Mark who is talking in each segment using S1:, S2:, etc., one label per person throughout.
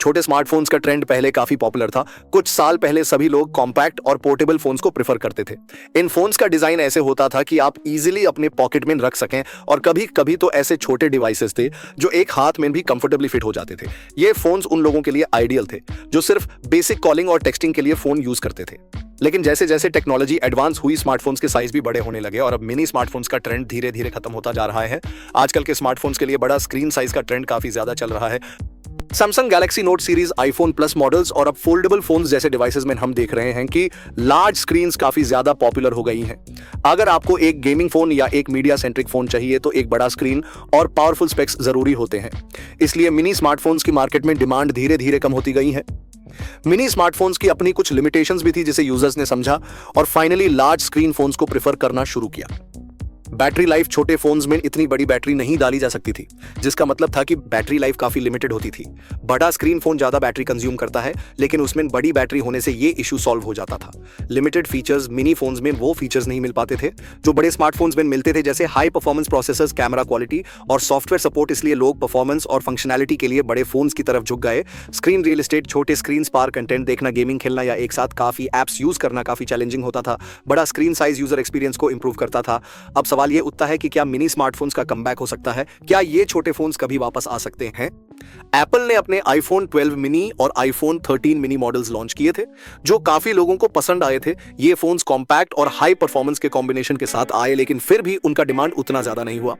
S1: छोटे स्मार्टफोन्स का ट्रेंड पहले काफी पॉपुलर था। कुछ साल पहले सभी लोग कॉम्पैक्ट और पोर्टेबल फोन्स को प्रेफर करते थे। इन फोन्स का डिजाइन ऐसे होता था कि आप इजीली अपने पॉकेट में रख सकें, और कभी कभी तो ऐसे छोटे डिवाइसेस थे जो एक हाथ में भी कंफर्टेबली फिट हो जाते थे। ये फोन्स उन लोगों के लिए आइडियल थे जो सिर्फ बेसिक कॉलिंग और टेक्सटिंग के लिए फोन यूज करते थे। लेकिन जैसे जैसे टेक्नोलॉजी एडवांस हुई, स्मार्टफोन्स के साइज भी बड़े होने लगे और अब मिनी स्मार्टफोन्स का ट्रेंड धीरे धीरे खत्म होता जा रहा है। आजकल के स्मार्टफोन्स के लिए बड़ा स्क्रीन साइज का ट्रेंड काफी ज्यादा चल रहा है। Samsung Galaxy note series, iPhone plus models और अब फोल्डेबल फोन्स जैसे डिवाइसेस में हम देख रहे हैं कि लार्ज स्क्रीन्स काफी ज्यादा पॉपुलर हो गई हैं। अगर आपको एक गेमिंग फोन या एक मीडिया सेंट्रिक फोन चाहिए तो एक बड़ा स्क्रीन और पावरफुल स्पेक्स जरूरी होते हैं। इसलिए मिनी स्मार्टफोन्स की मार्केट में डिमांड धीरे धीरे कम होती गई है। मिनी स्मार्टफोन्स की अपनी कुछ लिमिटेशंस भी थी जिसे यूजर्स ने समझा और फाइनली लार्ज स्क्रीन फोन्स को प्रेफर करना शुरू किया। बैटरी लाइफ, छोटे फोन्स में इतनी बड़ी बैटरी नहीं डाली जा सकती थी, जिसका मतलब था कि बैटरी लाइफ काफी लिमिटेड होती थी। बड़ा स्क्रीन फोन ज्यादा बैटरी कंज्यूम करता है, लेकिन उसमें बड़ी बैटरी होने से ये इशू सॉल्व हो जाता था। लिमिटेड फीचर्स, मिनी फोन्स में वो फीचर्स नहीं मिल पाते थे जो बड़े स्मार्टफोन्स में मिलते थे, जैसे high performance processors, camera quality और सॉफ्टवेयर सपोर्ट। इसलिए लोग परफॉर्मेंस और फंक्शनैलिटी के लिए बड़े फोन्स की तरफ झुक गए। स्क्रीन रियल एस्टेट, छोटे स्क्रीन पर कंटेंट देखना, गेमिंग खेलना या एक साथ काफी एप्स यूज करना काफी चैलेंजिंग होता था। बड़ा स्क्रीन साइज यूजर एक्सपीरियंस को इंप्रूव करता था। अब सवाल ये उठता है कि क्या मिनी स्मार्टफोन्स का कमबैक हो सकता है? क्या ये छोटे फोन्स कभी वापस आ सकते हैं? एप्पल ने अपने आईफोन 12 मिनी और आईफोन 13 मिनी मॉडल्स लॉन्च किए थे, जो काफी लोगों को पसंद आए थे। ये फोन्स कॉम्पैक्ट और हाई परफॉर्मेंस के कॉम्बिनेशन के साथ आए, लेकिन फिर भी उनका डिमांड उतना ज्यादा नहीं हुआ।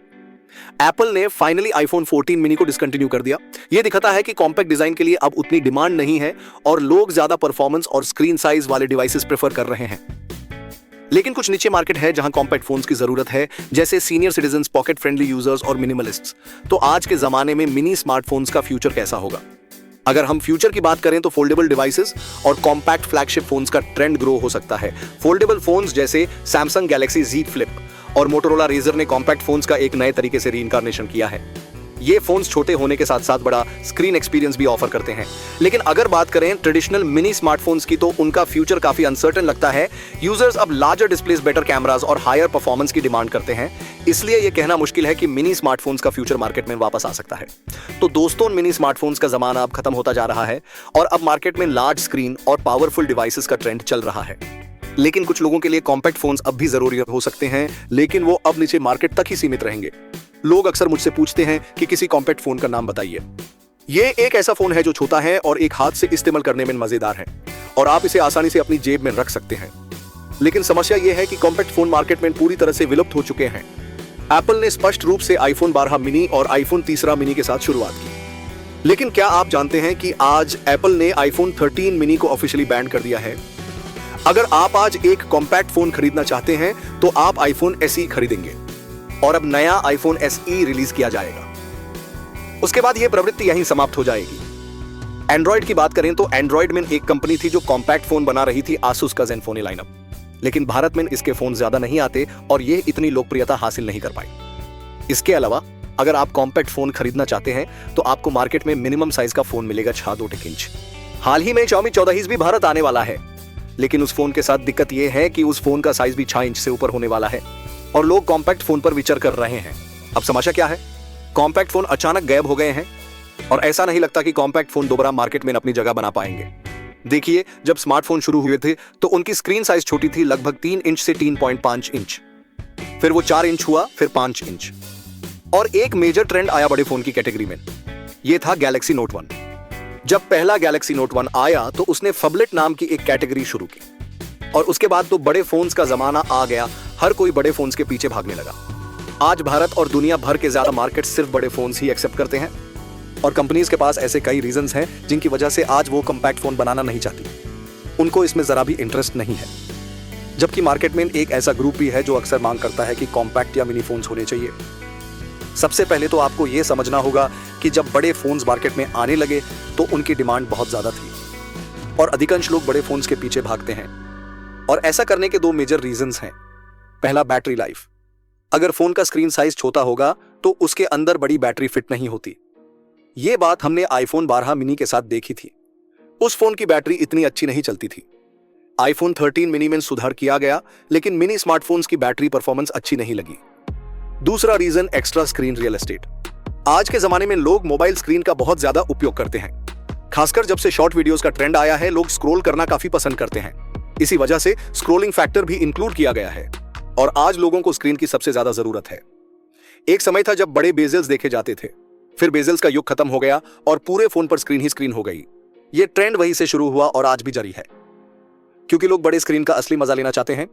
S1: एप्पल ने फाइनली आईफोन 14 मिनी को डिसकंटिन्यू कर दिया। यह दिखाता है कि कॉम्पैक्ट डिजाइन के लिए अब उतनी डिमांड नहीं है और लोग ज्यादा परफॉर्मेंस और स्क्रीन साइज वाले डिवाइसेस प्रेफर कर रहे हैं। लेकिन कुछ नीचे मार्केट है जहां कॉम्पैक्ट फोन्स की जरूरत है, जैसे senior citizens, pocket friendly users और मिनिमलिस्ट्स। तो आज के जमाने में मिनी स्मार्टफोन्स का फ्यूचर कैसा होगा? अगर हम फ्यूचर की बात करें तो फोल्डेबल डिवाइसेस और कॉम्पैक्ट फ्लैगशिप फोन्स का ट्रेंड ग्रो हो सकता है। फोल्डेबल फोन्स जैसे सैमसंग गैलेक्सी Z Flip और मोटोरोला Razr ने कॉम्पैक्ट फोन्स का एक नए तरीके से रीइंकार्नेशन किया है। ये फोन्स छोटे होने के साथ साथ बड़ा स्क्रीन एक्सपीरियंस भी ऑफर करते हैं। लेकिन अगर बात करें ट्रेडिशनल मिनी स्मार्टफोन्स की तो उनका फ्यूचर काफी अनसर्टेन लगता है। यूजर्स अब लार्जर डिस्प्लेस, बेटर कैमरास और हायर परफॉर्मेंस की डिमांड करते हैं। इसलिए यह कहना मुश्किल है कि मिनी स्मार्टफोन्स का फ्यूचर मार्केट में वापस आ सकता है। तो दोस्तों, मिनी स्मार्टफोन्स का जमाना अब खत्म होता जा रहा है और अब मार्केट में लार्ज स्क्रीन और पावरफुल डिवाइसेस का ट्रेंड चल रहा है। लेकिन कुछ लोगों के लिए कॉम्पैक्ट फोन्स अब भी जरूरी हो सकते हैं, लेकिन वो अब नीचे मार्केट तक ही सीमित रहेंगे। लोग अक्सर मुझसे पूछते हैं कि किसी कॉम्पैक्ट फोन का नाम बताइए। ये एक ऐसा फोन है जो छोटा है और एक हाथ से इस्तेमाल करने में मजेदार है और आप इसे आसानी से अपनी जेब में रख सकते हैं। लेकिन समस्या यह है कि कॉम्पैक्ट फोन मार्केट में पूरी तरह से विलुप्त हो चुके हैं। एप्पल ने स्पष्ट रूप से आईफोन 12 मिनी और आईफोन 13 मिनी के साथ शुरुआत की। लेकिन क्या आप जानते हैं कि आज एप्पल ने आईफोन 13 मिनी को ऑफिशियली बैन कर दिया है? अगर आप आज एक कॉम्पैक्ट फोन खरीदना चाहते हैं तो आप आईफोन SE खरीदेंगे और अब नया आईफोन SE रिलीज किया जाएगा। उसके बाद यह प्रवृत्ति यहीं समाप्त हो जाएगी। एंड्रॉइड की बात करें तो एंड्रॉइड में एक कंपनी थी जो कॉम्पैक्ट फोन बना रही थी, आसूस का ज़ेनफोनी लाइनअप। लेकिन भारत में इसके फोन ज्यादा नहीं आते और ये इतनी लोकप्रियता हासिल नहीं कर पाई। इसके अलावा अगर आप कॉम्पैक्ट फोन खरीदना चाहते हैं तो आपको मार्केट में मिनिमम साइज का फोन मिलेगा 6.2 इंच। हाल ही में Xiaomi 14 भी भारत आने वाला है, लेकिन उस फोन के साथ दिक्कत यह है कि उस फोन का साइज भी 6 इंच से ऊपर होने वाला है और लोग कॉम्पैक्ट फोन पर विचार कर रहे हैं। अब समस्या क्या है? कॉम्पैक्ट फोन अचानक गायब हो गए हैं और ऐसा नहीं लगता कि कॉम्पैक्ट फोन दोबारा मार्केट में अपनी जगह बना पाएंगे। देखिए, जब स्मार्टफोन शुरू हुए थे तो उनकी स्क्रीन साइज छोटी थी, लगभग 3 इंच से 3.5 इंच। फिर वो 4 इंच हुआ, फिर 5 इंच। और एक मेजर ट्रेंड आया बड़े फोन की कैटेगरी में, यह था गैलेक्सी नोट 1। जब पहला गैलेक्सी नोट 1 आया तो उसने फबलेट नाम की एक कैटेगरी शुरू की और उसके बाद तो बड़े फोन्स का जमाना आ गया। हर कोई बड़े फोन्स के पीछे भागने लगा। आज भारत और दुनिया भर के ज्यादा मार्केट सिर्फ बड़े फोन्स ही एक्सेप्ट करते हैं और कंपनीज के पास ऐसे कई रीजंस हैं जिनकी वजह से आज वो कॉम्पैक्ट फोन बनाना नहीं चाहती। उनको इसमें जरा भी इंटरेस्ट नहीं है। जबकि मार्केट में एक ऐसा ग्रुप भी है जो अक्सर मांग करता है कि कॉम्पैक्ट या मिनी फोन्स होने चाहिए। सबसे पहले तो आपको यह समझना होगा कि जब बड़े फोन्स मार्केट में आने लगे तो उनकी डिमांड बहुत ज्यादा थी और अधिकांश लोग बड़े फोन्स के पीछे भागते हैं। और ऐसा करने के 2 मेजर रीजंस हैं। पहला, बैटरी लाइफ। अगर फोन का स्क्रीन साइज छोटा होगा तो उसके अंदर बड़ी बैटरी फिट नहीं होती। यह बात हमने आईफोन 12 मिनी के साथ देखी थी। उस फोन की बैटरी इतनी अच्छी नहीं चलती थी। आईफोन 13 मिनी में सुधार किया गया, लेकिन मिनी स्मार्टफोन्स की बैटरी परफॉर्मेंस अच्छी नहीं लगी। दूसरा reason, extra screen real estate. आज के जमाने में लोग मोबाइल स्क्रीन का बहुत ज्यादा उपयोग करते हैं। खासकर जब से शॉर्ट वीडियोस का ट्रेंड आया है, लोग स्क्रॉल करना काफी पसंद करते हैं। इसी वजह से स्क्रॉलिंग फैक्टर भी इंक्लूड किया गया है और आज लोगों को स्क्रीन की सबसे ज्यादा जरूरत है। एक समय था जब बड़े बेजल्स देखे जाते थे, फिर बेजल्स का युग खत्म हो गया और पूरे फोन पर स्क्रीन ही स्क्रीन हो गई। ये ट्रेंड वहीं से शुरू हुआ और आज भी जारी है, क्योंकि लोग बड़े स्क्रीन का असली मजा लेना चाहते हैं।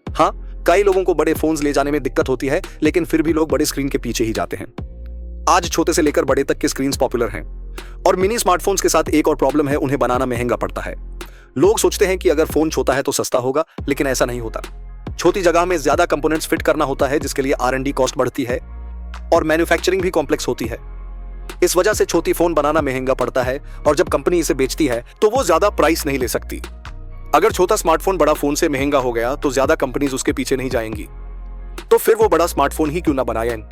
S1: हाँ, कई लोगों को बड़े फोन्स ले जाने में दिक्कत होती है, लेकिन फिर भी लोग बड़े स्क्रीन के पीछे ही जाते हैं। आज छोटे से लेकर बड़े तक के स्क्रीन्स पॉपुलर हैं और मिनी स्मार्टफोन्स के साथ एक और प्रॉब्लम है, उन्हें बनाना महंगा पड़ता है। लोग सोचते हैं कि अगर फोन छोटा है तो सस्ता होगा, लेकिन ऐसा नहीं होता। छोटी जगह में ज्यादा कंपोनेंट्स फिट करना होता है, जिसके लिए R&D कॉस्ट बढ़ती है और मैन्युफैक्चरिंग भी कॉम्प्लेक्स होती है। इस वजह से छोटी फोन बनाना महंगा पड़ता है और जब कंपनी इसे बेचती है तो वो ज्यादा प्राइस नहीं ले सकती। अगर छोटा स्मार्टफोन बड़ा फोन से महंगा हो गया तो ज्यादा कंपनीज उसके पीछे नहीं जाएंगी, तो फिर वो बड़ा स्मार्टफोन ही क्यों ना बनाएं।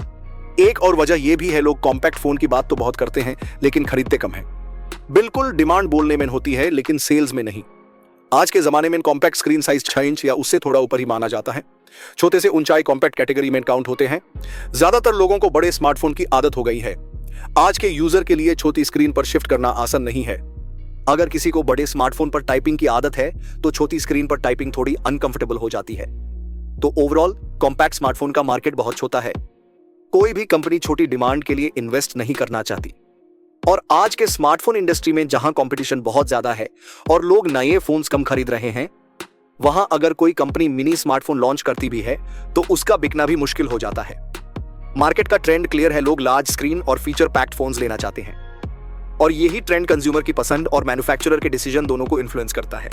S1: एक और वजह यह भी है, लोग कॉम्पैक्ट फोन की बात तो बहुत करते हैं लेकिन खरीदते कम हैं। बिल्कुल, डिमांड बोलने में होती है लेकिन सेल्स में नहीं। आज के जमाने में कॉम्पैक्ट स्क्रीन साइज 6 इंच या उससे थोड़ा ऊपर ही माना जाता है। छोटे से ऊंचाई कॉम्पैक्ट कैटेगरी में काउंट होते हैं। ज्यादातर लोगों को बड़े स्मार्टफोन की आदत हो गई है। आज के यूजर के लिए छोटी स्क्रीन पर शिफ्ट करना आसान नहीं है। अगर किसी को बड़े स्मार्टफोन पर टाइपिंग की आदत है तो छोटी स्क्रीन पर टाइपिंग थोड़ी अनकंफर्टेबल हो जाती है। तो ओवरऑल कॉम्पैक्ट स्मार्टफोन का मार्केट बहुत छोटा है। कोई भी कंपनी छोटी डिमांड के लिए इन्वेस्ट नहीं करना चाहती। और आज के स्मार्टफोन इंडस्ट्री में जहां कंपटीशन बहुत ज्यादा है और लोग नए फोन्स कम खरीद रहे हैं, वहां अगर कोई कंपनी मिनी स्मार्टफोन लॉन्च करती भी है तो उसका बिकना भी मुश्किल हो जाता है। मार्केट का ट्रेंड क्लियर है, लोग लार्ज स्क्रीन और फीचर पैक्ड फोन्स लेना चाहते हैं और यही ट्रेंड कंज्यूमर की पसंद और मैन्युफैक्चरर के डिसीजन दोनों को इन्फ्लुएंस करता है।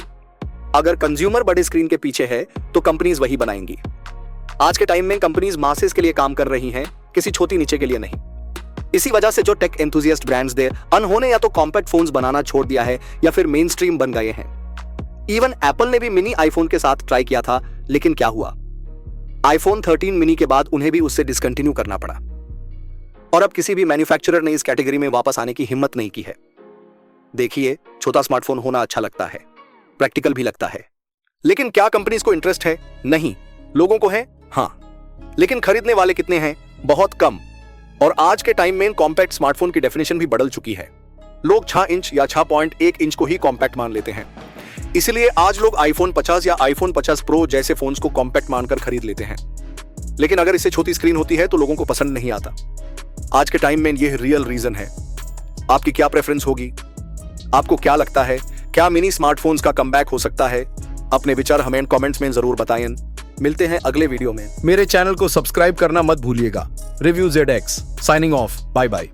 S1: अगर कंज्यूमर बड़े स्क्रीन के पीछे है तो कंपनीज वही बनाएंगी। आज के टाइम में कंपनीज मासेस के लिए काम कर रही हैं, किसी छोटी नीचे के लिए नहीं। इसी वजह से जो टेक एंथुसियास्ट ब्रांड्स थे, अनहोने या तो कॉम्पैक्ट फोन्स बनाना छोड़ दिया है या फिर मेन स्ट्रीम बन गए हैं। इवन एप्पल ने भी मिनी आईफोन के साथ ट्राई किया था, लेकिन क्या हुआ, आईफोन 13 मिनी के बाद उन्हें भी उससे डिसकंटिन्यू करना पड़ा और अब किसी भी मैन्युफैक्चरर ने इस कैटेगरी में वापस आने की हिम्मत नहीं की है। देखिए, छोटा स्मार्टफोन होना अच्छा लगता है, प्रैक्टिकल भी लगता है, लेकिन क्या कंपनीज को इंटरेस्ट है? नहीं। लोगों को है? हाँ, लेकिन खरीदने वाले कितने हैं? बहुत कम। और आज के टाइम में कॉम्पैक्ट स्मार्टफोन की डेफिनेशन भी बदल चुकी है। लोग 6 इंच या 6.1 इंच को ही कॉम्पैक्ट मान लेते हैं। इसलिए आज लोग आईफोन 50 या आईफोन 50 प्रो जैसे फोन्स को कॉम्पैक्ट मानकर खरीद लेते हैं, लेकिन अगर इससे छोटी स्क्रीन होती है तो लोगों को पसंद नहीं आता। आज के टाइम में यह रियल रीजन है। आपकी क्या प्रेफरेंस होगी? आपको क्या लगता है, क्या मिनी स्मार्टफोन्स का कमबैक हो सकता है? अपने विचार हमें कमेंट्स में जरूर बताएं। मिलते हैं अगले वीडियो में।
S2: मेरे चैनल को सब्सक्राइब करना मत भूलिएगा। Review ZX signing off. Bye bye.